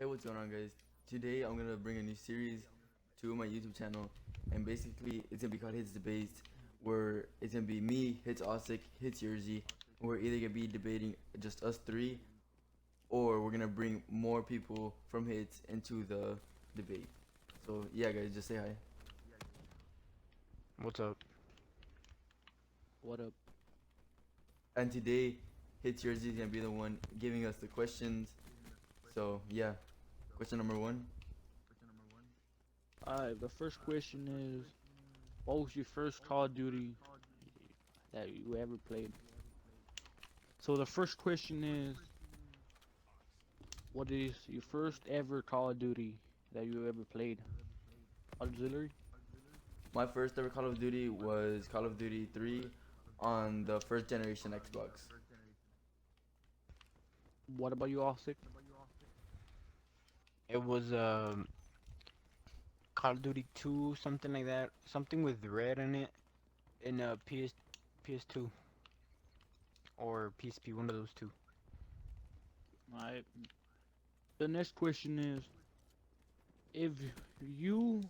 Hey, what's going on, guys? Today I'm gonna bring a new series to my YouTube channel, and basically it's gonna be called Hits Debates, where it's gonna be me, Hits Awsyk, Hits Yerzie. We're either gonna be debating just us three, or we're gonna bring more people from Hits into the debate. So yeah, guys, just say hi. What's up? What up? And today, Hits Yerzie is gonna be the one giving us the questions. So yeah, question number one. Alright, the first question is, what was your first Call of Duty that you ever played? So the first question is, what is your first ever Call of Duty that you ever played? Auxiliary? My first ever Call of Duty was Call of Duty 3 on the first generation Xbox. What about you, Awsyk? It was Call of Duty 2, something like that. Something with red in it in PS2 or PSP, one of those two. Alright, the next question is, if you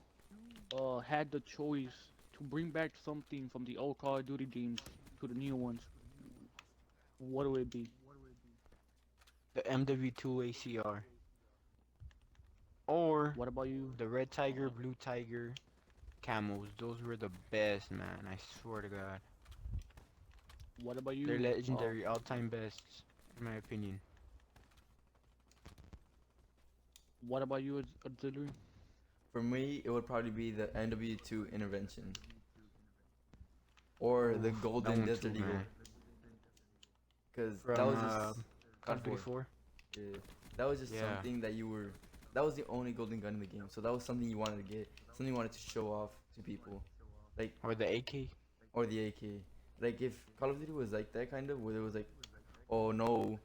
had the choice to bring back something from the old Call of Duty games to the new ones, what would it be? The MW2 ACR or What about you? the Red Tiger, Blue Tiger camos. Those were the best, man. I swear to God. What about They're you? legendary, all-time bests, in my opinion. What about you, Auxiliary? For me, it would probably be the NW2 Intervention or the Oof, that Golden one too, Desert Eagle, man. because that From was just Call COD of Duty 4. 4. Yeah, that was just Yeah. something that you were. That was the only golden gun in the game, so that was something you wanted to get, something you wanted to show off to people, like Or the AK. or the AK. Like if Call of Duty was like that kind of, where it was like, oh no,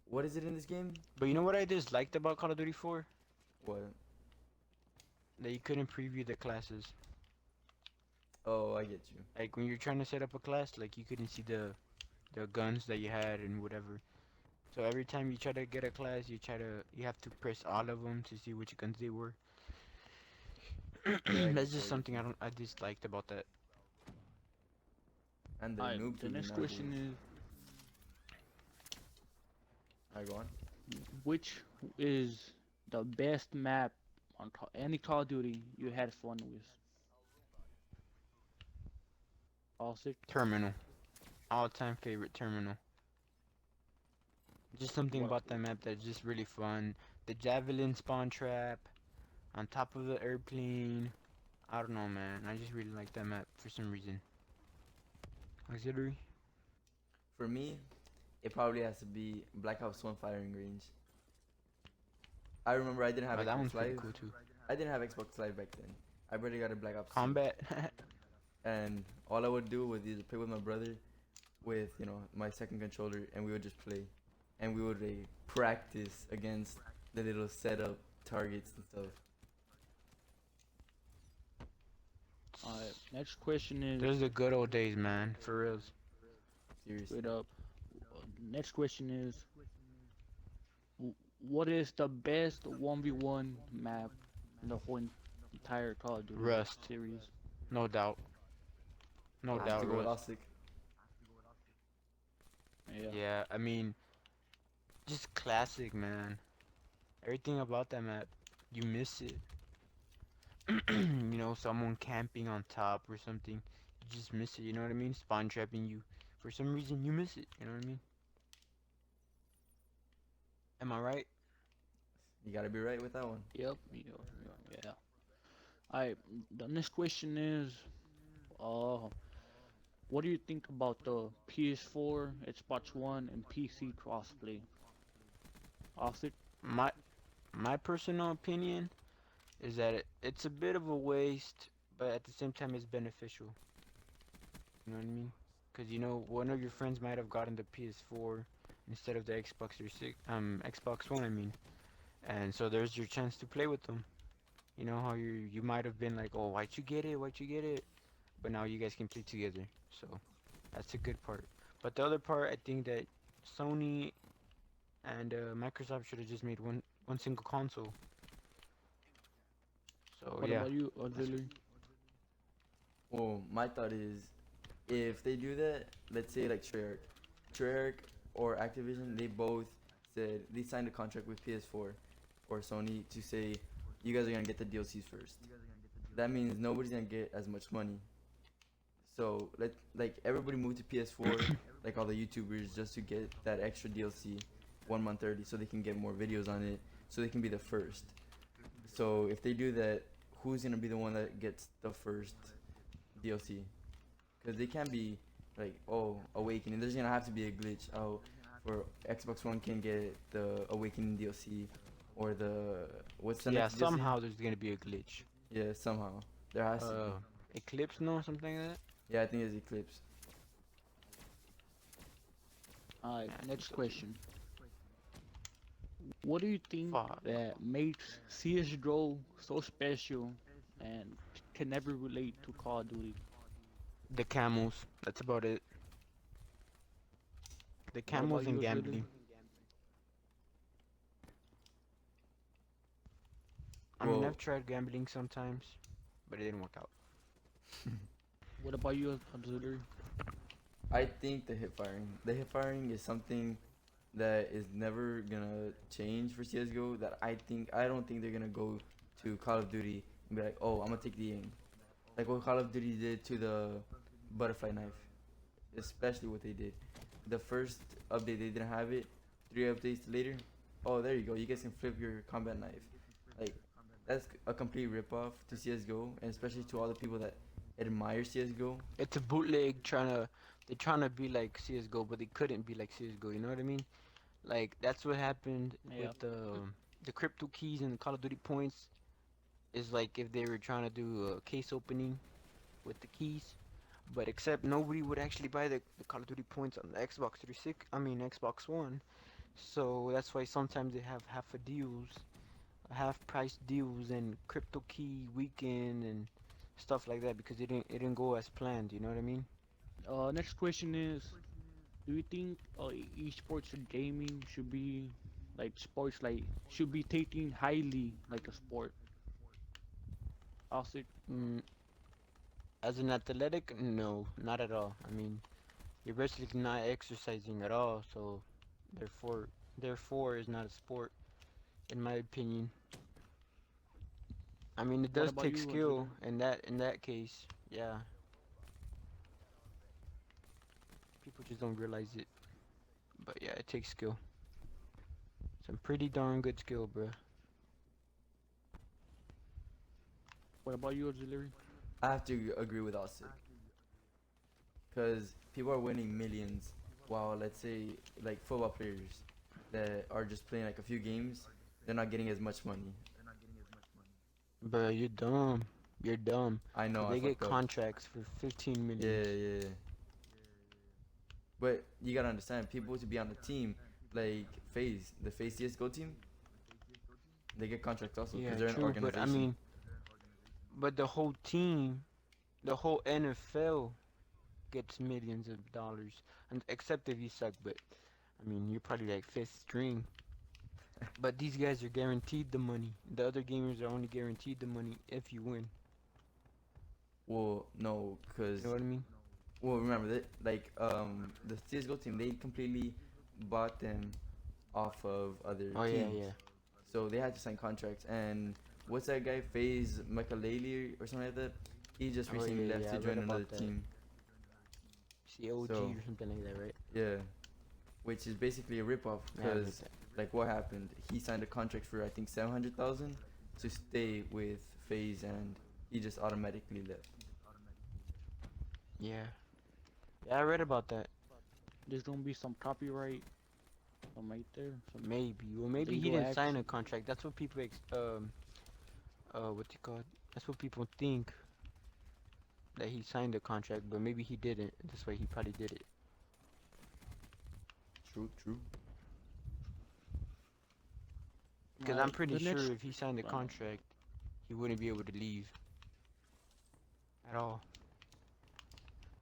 what is it in this game? But you know what I disliked about Call of Duty 4? What? That you couldn't preview the classes. Oh, I get you. Like when you're trying to set up a class, like you couldn't see the guns that you had and whatever. So every time you try to get a class, you have to press all of them to see which guns they were. Yeah, I get That's you. just I get something you. I disliked about that. And the Alright, noob the tubing next nowadays. question is, I go on. which is the best map on any Call of Duty you had fun with? All six? Terminal, all-time favorite terminal. Just something What? about that map that's just really fun. The javelin spawn trap on top of the airplane. I don't know, man. I just really like that map for some reason. Auxiliary? For me, it probably has to be Black Ops 1 firing range. I remember I didn't have Oh, that one's Xbox pretty Live. cool too. I didn't have Xbox Live back then. I barely got a Black Ops 2. Combat. And all I would do was either play with my brother with, my second controller, and we would just play. And we would practice against the little setup targets and stuff. Alright, next question is, Those are the good old days, man. For reals. Seriously. wait up. Next question is, what is the best 1v1 map in the whole entire Call of Duty Rust. series? No doubt. No I have to doubt, go with Rust. Awsyk. Yeah. Yeah, I mean, just classic, man. Everything about that map, you miss it. Someone camping on top or something. You just miss it, you know what I mean? Spawn trapping you. For some reason, you miss it, you know what I mean? Am I right? You gotta be right with that one. Yep. Yeah. Alright, the next question is, uh, what do you think about the PS4, Xbox One, and PC crossplay? Awesome. My my personal opinion is that it's a bit of a waste, but at the same time, it's beneficial. You know what I mean? Because one of your friends might have gotten the PS4 instead of the Xbox One, I mean. And so there's your chance to play with them. You know how you might have been like, oh, why'd you get it? Why'd you get it? But now you guys can play together. So that's a good part. But the other part, I think that Sony and Microsoft should have just made one single console. So What yeah, about you, that's Auxiliary? Well, my thought is, if they do that, let's say like Treyarch or Activision, they both said they signed a contract with PS4 or Sony to say you guys are gonna get the DLCs first. That means nobody's gonna get as much money. So let like everybody move to PS4, like all the YouTubers, just to get that extra DLC, 1 month early, so they can get more videos on it, so they can be the first. So if they do that, who's gonna be the one that gets the first DLC? Because they can't be like, oh, Awakening. There's gonna have to be a glitch. Oh, for Xbox One can get the Awakening DLC, or the what's the yeah. next DLC? Somehow there's gonna be a glitch. Yeah, somehow there has to be. Uh, Eclipse, no, something like that. Yeah, I think it's Eclipse. Alright, Man, next so question. What do you think fuck. that makes CSGO so special and can never relate to Call of Duty? The camels. That's about it. The What about camels and you, Auxiliary? gambling. I mean, Well, I've tried gambling sometimes, but it didn't work out. What about you, Auxiliary? I think the hip firing. The hip firing is something that is never gonna change for CS:GO. That I don't think they're gonna go to Call of Duty and be like, oh, I'm gonna take the aim, like what Call of Duty did to the butterfly knife, especially what they did. The first update they didn't have it. 3 updates later, oh there you go. You guys can flip your combat knife. Like that's a complete ripoff to CS:GO, and especially to all the people that admire CS:GO. It's a bootleg they're trying to be like CS:GO, but they couldn't be like CS:GO. You know what I mean? Like that's what happened Yeah. with the crypto keys and the Call of Duty points. Is like if they were trying to do a case opening with the keys, but except nobody would actually buy the Call of Duty points on the Xbox 360. I mean Xbox One. So that's why sometimes they have half price deals and crypto key weekend and stuff like that because it didn't go as planned. You know what I mean? Next question is, do you think esports or gaming should be like sports, like should be taken highly like a sport? Also, Mm, as an athletic, no, not at all. I mean, you're basically not exercising at all, so therefore, therefore is not a sport, in my opinion. I mean, it what does about take you, skill Auxiliary? in that case, yeah. People just don't realize it, but yeah, it takes skill. Some pretty darn good skill, bruh. What about you, Auxiliary? I have to agree with Awsyk, because people are winning millions, while let's say like football players that are just playing like a few games, they're not getting as much money. Bruh, you're dumb. You're dumb. I know I They get fucked up. contracts for 15 Yeah, millions. yeah, yeah. But you gotta understand, people to be on the team, like the Phase CS:GO team, they get contracts also because Yeah, they're an true, but I organization. mean, but the whole team, the whole NFL gets millions of dollars, and except if you suck. But I mean, you're probably like fifth string. But these guys are guaranteed the money. The other gamers are only guaranteed the money if you win. Well, no, You because know what I mean? well, remember that like the CS:GO team, they completely bought them off of other Oh yeah, teams, yeah. so they had to sign contracts. And what's that guy, Faze Makaleli or something like that? He just Oh recently yeah, left yeah. to I read join another about that. team. COG So or something like that, right? yeah, which is basically a ripoff Yeah, I read because that. like what happened? He signed a contract for I think 700,000 to stay with FaZe, and he just automatically left. Yeah, yeah. I read about that. There's gonna be some copyright, some right there, some Maybe. Well, maybe he legal didn't sign a action. contract. That's what people what's it called? That's what people think that he signed a contract, but maybe he didn't. That's why he probably did it. True, true. Because I'm The pretty next, sure if he signed a uh, contract, he wouldn't be able to leave at all.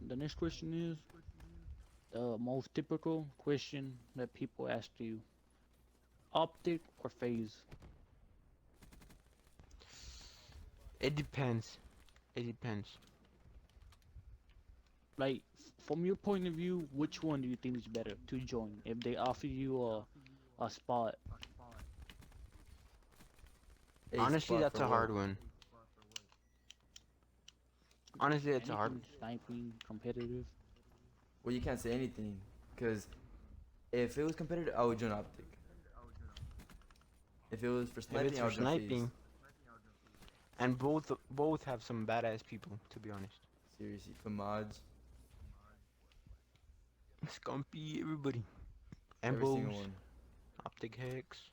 the next question is the most typical question that people ask you. Optic or phase? It depends. It depends. Like, from your point of view, which one do you think is better to join if they offer you a spot? A Honestly, spot that's for a what? hard one. Honestly, it's a hard. Anything sniping, competitive? Well, you can't say anything, because if it was competitive, I would join Optic. If it was for If it's sniping, I for would join Phase. sniping, and both have some badass people, to be honest. Seriously, for mods, Scumpy, everybody. every Embos, single one. Optic Hex.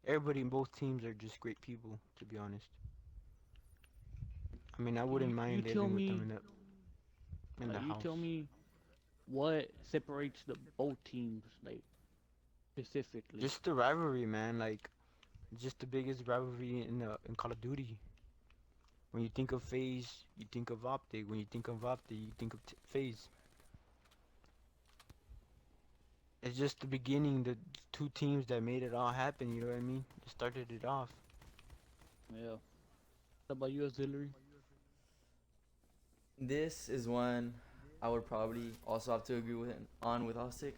Everybody in both teams are just great people, to be honest. I mean, I wouldn't You mind tell living with them me, in the you house. tell me what separates the both teams, like specifically. Just the rivalry, man. Like, just the biggest rivalry in Call of Duty. When you think of FaZe, you think of Optic. When you think of Optic, you think of FaZe. It's just the beginning, the two teams that made it all happen. You know what I mean? That started it off. Yeah. What about you, Auxiliary? This is one I would probably also have to agree with Awsyk,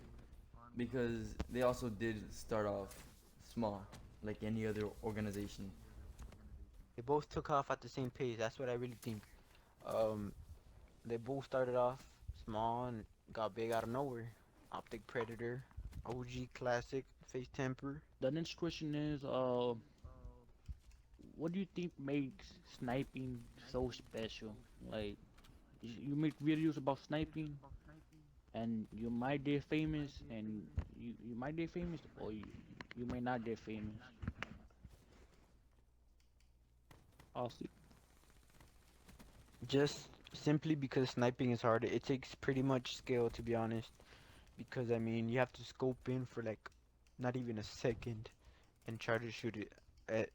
because they also did start off small, like any other organization. They both took off at the same pace. That's what I really think. Um, they both started off small and got big out of nowhere. Optic Predator, OG Classic, Face Temper. The next question is, what do you think makes sniping so special? Like, you make videos about sniping, and you might get famous, and you might get famous, or you may not get famous. Austin. Just simply because sniping is hard. It takes pretty much skill, to be honest. Because I mean, you have to scope in for like not even a second and try to shoot it at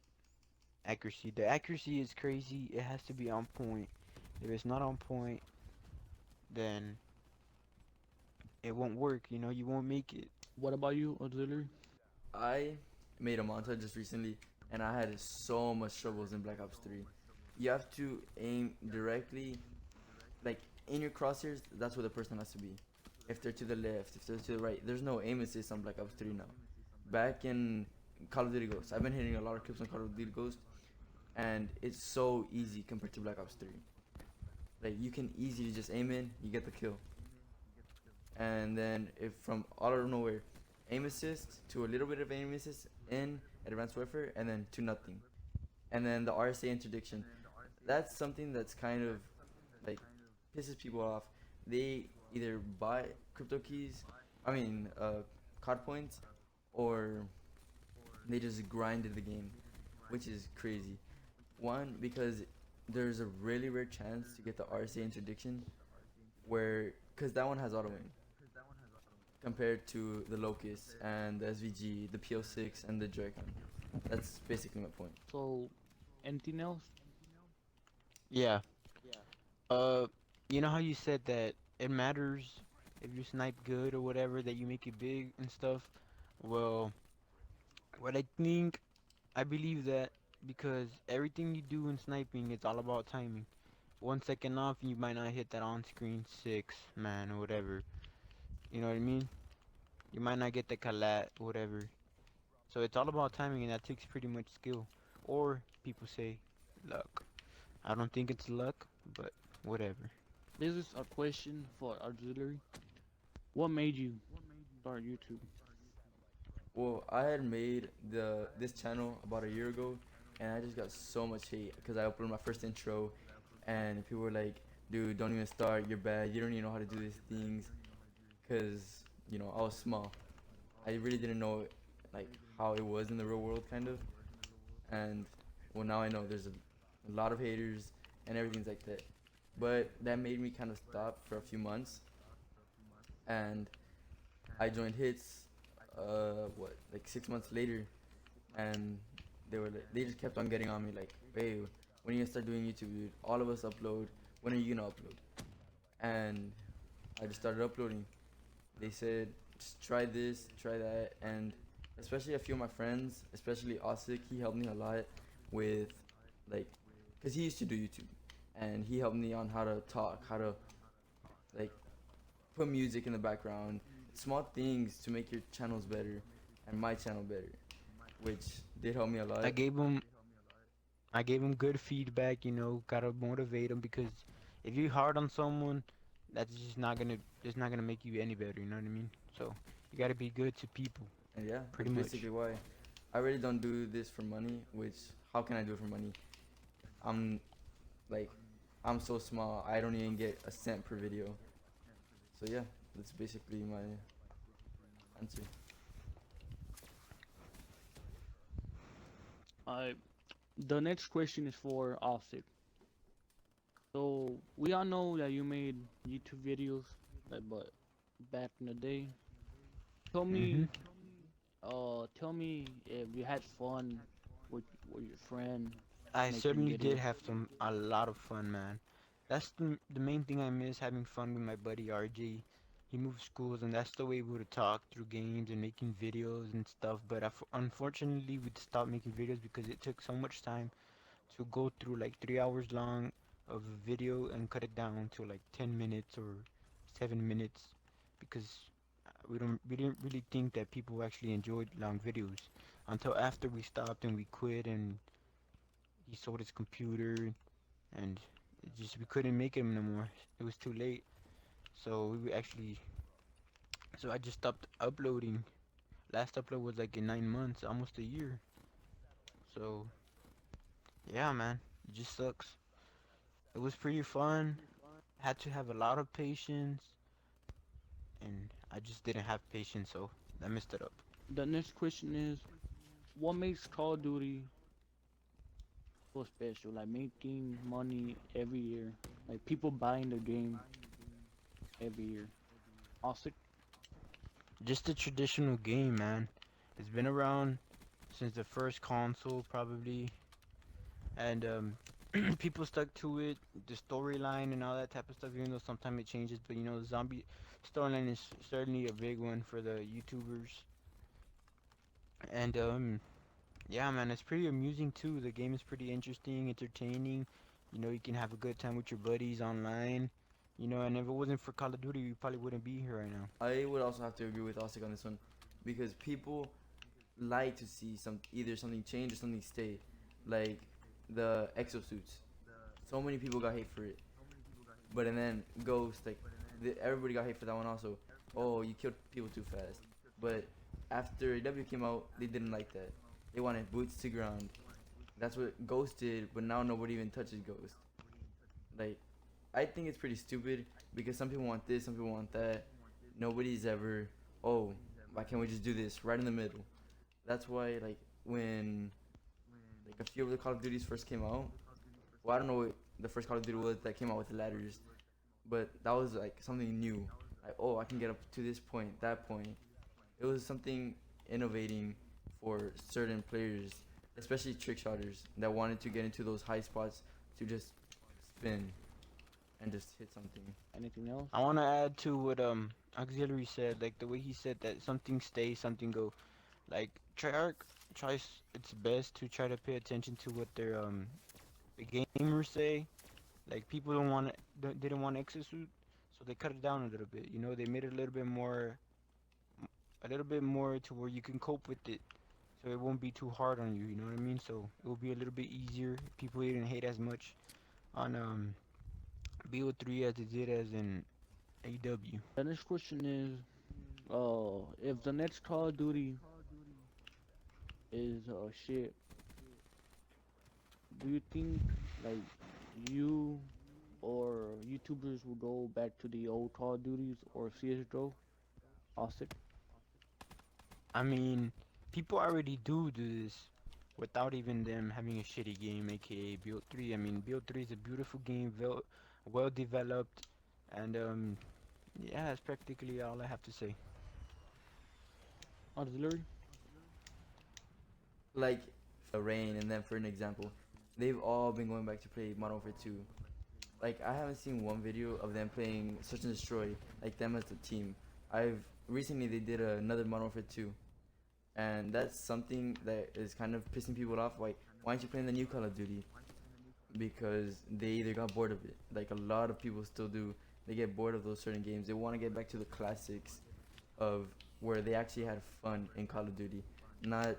accuracy. The accuracy is crazy. It has to be on point. If it's not on point, then it won't work. You know, you won't make it. What about you, Auxiliary? I made a montage just recently, and I had so much troubles in Black Ops 3. You have to aim directly, like in your crosshairs. That's where the person has to be. If they're to the left, if they're to the right, there's no aim assist on Black Ops 3 now. Back in Call of Duty Ghost, I've been hitting a lot of clips on Call of Duty Ghost, and it's so easy compared to Black Ops 3. Like, you can easily just aim in, you get the kill. And then if from out of nowhere, aim assist to a little bit of aim assist in Advanced Warfare, and then to nothing. And then the RSA interdiction. That's something that's kind of like pisses people off. They either buy crypto keys, card points, or they just grinded the game, which is crazy. One, because there's a really rare chance to get the RSA interdiction, because that one has auto win compared to the Locust and the SVG, the PO6, and the Joy-Con. That's basically my point. So, anything else? Yeah. Uh, you know how you said that it matters if you snipe good or whatever, that you make it big and stuff? Well, what I believe that because everything you do in sniping, it's all about timing. 1 second off, you might not hit that on-screen six, man, or whatever. You know what I mean? You might not get the collat, whatever. So it's all about timing, and that takes pretty much skill. Or people say luck. I don't think it's luck, but whatever. This is a question for Auxiliary. What made you start YouTube? Well, I had made this channel about a year ago, and I just got so much hate because I uploaded my first intro, and people were like, "Dude, don't even start. You're bad. You don't even know how to do these things." Because I was small. I really didn't know like how it was in the real world, kind of. And well, now I know there's a lot of haters and everything's like that. But that made me kind of stop for a few months, and I joined Hits. Like 6 months later, and they just kept on getting on me like, "Hey, when are you gonna start doing YouTube, dude? All of us upload. When are you gonna upload?" And I just started uploading. They said, "Just try this, try that," and especially a few of my friends, especially Awsyk, he helped me a lot with, like, cause he used to do YouTube, and he helped me on how to talk, how to like put music in the background, small things to make your channels better, and my channel better, which did help me a I lot. gave him I gave him good feedback, you know, gotta motivate him because if you hard on someone, that's just not gonna make you any better, you know what I mean? So you gotta be good to people, And yeah, pretty that's much. basically why. I really don't do this for money, which how can I do it for money? I'm like I'm so small, I don't even get a cent per video. So yeah, that's basically my answer. I The next question is for Awsyk. So we all know that you made YouTube videos, like, but back in the day, tell hmm me, tell me if you had fun with your friend I making certainly did videos. have a lot of fun, man. That's the main thing I miss, having fun with my buddy RJ. He moved schools, and that's the way we would talk through games and making videos and stuff. But unfortunately, we'd stop making videos because it took so much time to go through like 3 hours long of a video and cut it down to like 10 minutes or 7 minutes because we didn't really think that people actually enjoyed long videos until after we stopped and we quit and he sold his computer and it just we couldn't make him no more. It was too late. So we actually so I just stopped uploading. Last upload was like in 9 months, almost a year. So yeah, man, it just sucks. It was pretty fun. Had to have a lot of patience, and I just didn't have patience, so I messed it up. The next question is, what makes Call of Duty so special? Like making money every year, like people buying the game every year. Awesome. Just a traditional game, man. It's been around since the first console, probably, and people stuck to it. The storyline and all that type of stuff, even though sometimes it changes, but you know, the zombie storyline is certainly a big one for the YouTubers. And yeah, man, it's pretty amusing too. The game is pretty interesting, entertaining. You know, you can have a good time with your buddies online. You know, and if it wasn't for Call of Duty, we probably wouldn't be here right now. I would also have to agree with Osik on this one, because people like to see either something change or something stay, like the exosuits. So many people got hate for it, but and then Ghost, like everybody got hate for that one also. Oh, you killed people too fast. But after AW came out, they didn't like that. They wanted boots to ground. That's what Ghost did, but now nobody even touches Ghost. Like, I think it's pretty stupid because some people want this, some people want that. Nobody's ever, oh, why can't we just do this right in the middle? That's why, like, when like a few of the Call of Duties first came out, well, I don't know what the first Call of Duty was that came out with the ladders, but that was like something new. Like, oh, I can get up to this point, that point. It was something innovating for certain players, especially trick shotters that wanted to get into those high spots to just spin and just hit something. Anything else? I want to add to what Auxiliary said, like the way he said that something stays, something go. Like Treyarch tries its best to try to pay attention to what their the gamers say. Like people didn't want exosuit, so they cut it down a little bit. You know, they made it a little bit more to where you can cope with it, so it won't be too hard on you. You know what I mean? So it will be a little bit easier. People didn't hate as much on BO3 as they did as in AW. The next question is, if the next Call of Duty is shit, do you think like you or YouTubers will go back to the old Call of Duties or CS:GO? Awesome. I mean, people already do this without even them having a shitty game, aka Build 3. I mean, Build 3 is a beautiful game, well developed, and yeah, that's practically all I have to say. Auxiliary? Like Rain, and then for an example, they've all been going back to play Modern Warfare 2. Like, I haven't seen one video of them playing Search and Destroy, like them as a team. I've recently they did another Modern Warfare 2, and that's something that is kind of pissing people off. Like, why aren't you playing the new Call of Duty? Because they either got bored of it. Like a lot of people still do. They get bored of those certain games. They want to get back to the classics of where they actually had fun in Call of Duty, not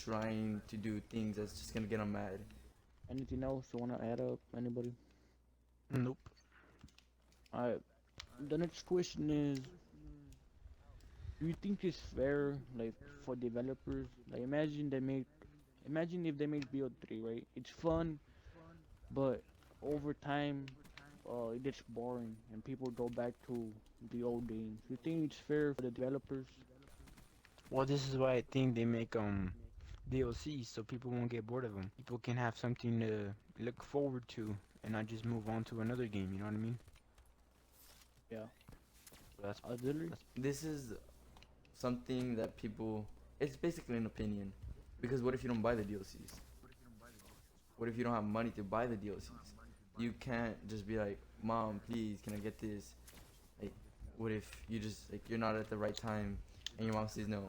trying to do things that's just gonna get them mad. Anything else you wanna add up? Anybody? Nope. Alright. The next question is, do you think it's fair, like, for developers? Like, imagine if they make BO3, right? It's fun, but over time, it gets boring and people go back to the old games. You think it's fair for the developers? Well, this is why I think they make DLCs so people won't get bored of them. People can have something to look forward to and not just move on to another game. You know what I mean? Yeah. That's Auxiliary? This is something that people. It's basically an opinion, because what if you don't buy the DLCs? What if you don't have money to buy the DLCs? You can't just be like, "Mom, please, can I get this?" Like, what if you just like you're not at the right time, and your mom says no?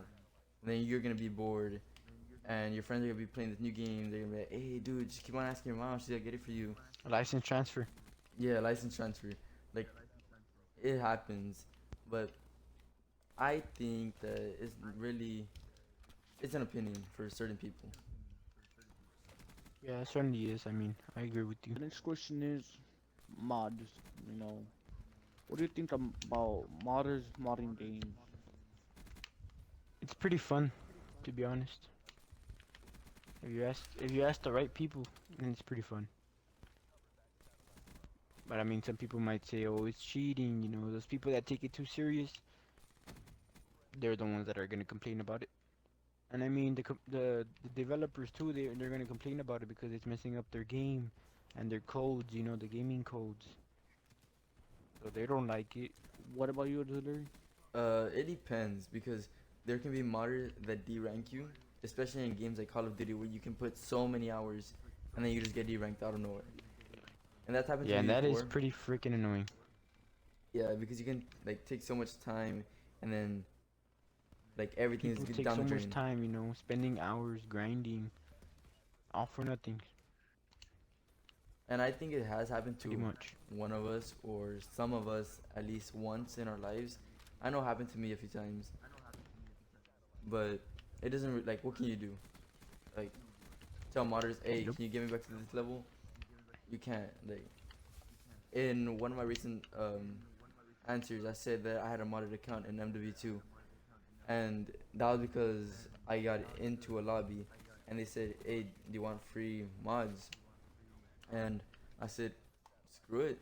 And then you're gonna be bored, and your friends are gonna be playing this new game. They're gonna be like, "Hey, dude, just keep on asking your mom. She's gonna get it for you." license transfer. Yeah, license transfer. Like, it happens, but I think that it's an opinion for certain people. Yeah, it certainly is. I mean, I agree with you. The next question is mods. You know, what do you think about modders modding games? It's pretty fun, to be honest. If you ask the right people, then it's pretty fun. But I mean, some people might say, "Oh, it's cheating." You know, those people that take it too serious, they're the ones that are gonna complain about it. And I mean, the developers too, they're gonna complain about it because it's messing up their game and their codes. You know, the gaming codes. So they don't like it. What about you, Auxiliary? It depends, because there can be modders that derank you, especially in games like Call of Duty where you can put so many hours and then you just get deranked out of nowhere. And that's happened Yeah, to and me that is before. pretty freaking annoying. Yeah, because you can like take so much time and then like everything is People take down so the much drain. time, you know, spending hours grinding, all for nothing, And I think it has happened pretty to much. one of us or some of us at least once in our lives. I know it happened to me a few times, but it doesn't like what can you do? Like tell modders, hey, Nope. can you get me back to this level? You can't. Like in one of my recent answers, I said that I had a modded account in MW2, and that was because I got into a lobby, and they said, hey, do you want free mods? And I said, screw it.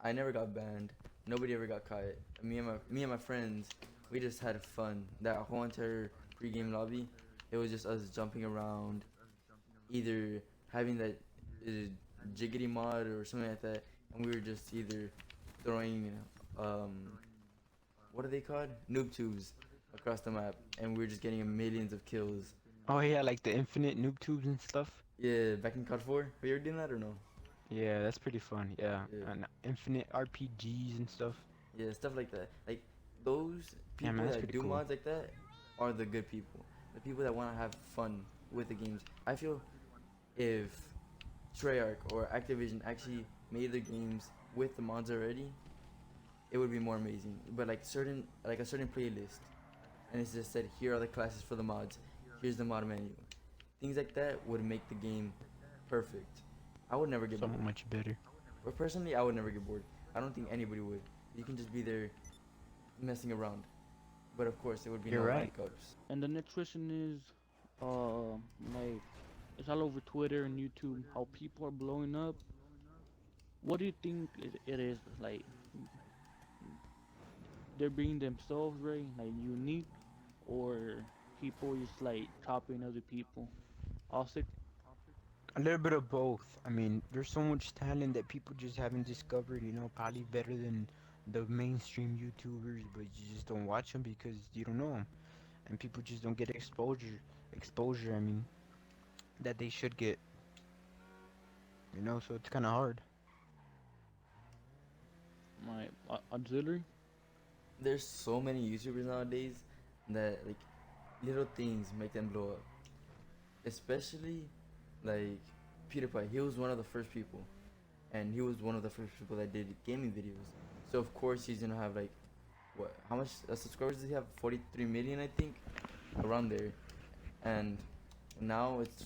I never got banned. Nobody ever got caught. Me and my friends, we just had fun. That whole entire pre-game lobby, it was just us jumping around, either having that uh, jiggity mod or something like that, and we were just either throwing what are they called? Noob tubes across the map, and we were just getting millions of kills. Oh yeah, like the infinite noob tubes and stuff. Yeah, back in COD 4, have you ever done that or no? Yeah, that's pretty fun. Yeah, Yeah. and infinite RPGs and stuff. Yeah, stuff like that. Like those Yeah, man, people that's that pretty do cool. mods like that are the good people. The people that want to have fun with the games. I feel if Treyarch or Activision actually made the games with the mods already, it would be more amazing. But like a certain playlist, and it's just said here are the classes for the mods. Here's the mod menu. Things like that would make the game perfect. I would never get So bored. much better. But personally, I would never get bored. I don't think anybody would. You can just be there messing around. But of course, there would be You're no right. rank ups. And the next question is, like, it's all over Twitter and YouTube how people are blowing up. What do you think it is? Like, they're being themselves, right? Like, unique, or people just like copying other people? Awsyk? A little bit of both. I mean, there's so much talent that people just haven't discovered, you know, probably better than the mainstream YouTubers, but you just don't watch them because you don't know them. And people just don't get exposure, I mean, that they should get, you know, so it's kind of hard. My auxiliary? There's so many YouTubers nowadays that like little things make them blow up. Especially like PewDiePie. He was one of the first people, and he was one of the first people that did gaming videos. So of course he's gonna have like what? How much subscribers does he have? 43 million, I think, around there. And now it's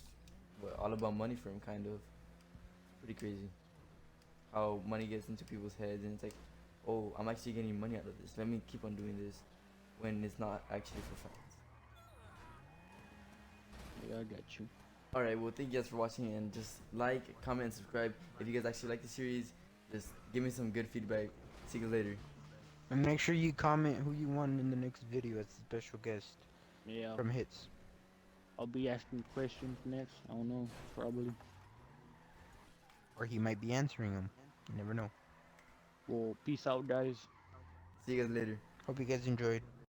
all about money for him, kind of. It's pretty crazy how money gets into people's heads, and it's like, oh, I'm actually getting money out of this. Let me keep on doing this, when it's not actually for fans. Yeah, I got you. Alright, well, thank you guys for watching, and just like, comment, and subscribe. If you guys actually like the series, just give me some good feedback. See you later. And make sure you comment who you want in the next video as a special guest Yeah, from Hits. I'll be asking questions next. I don't know, probably. Or he might be answering them. You never know. Well, peace out, guys. See you guys later. Hope you guys enjoyed.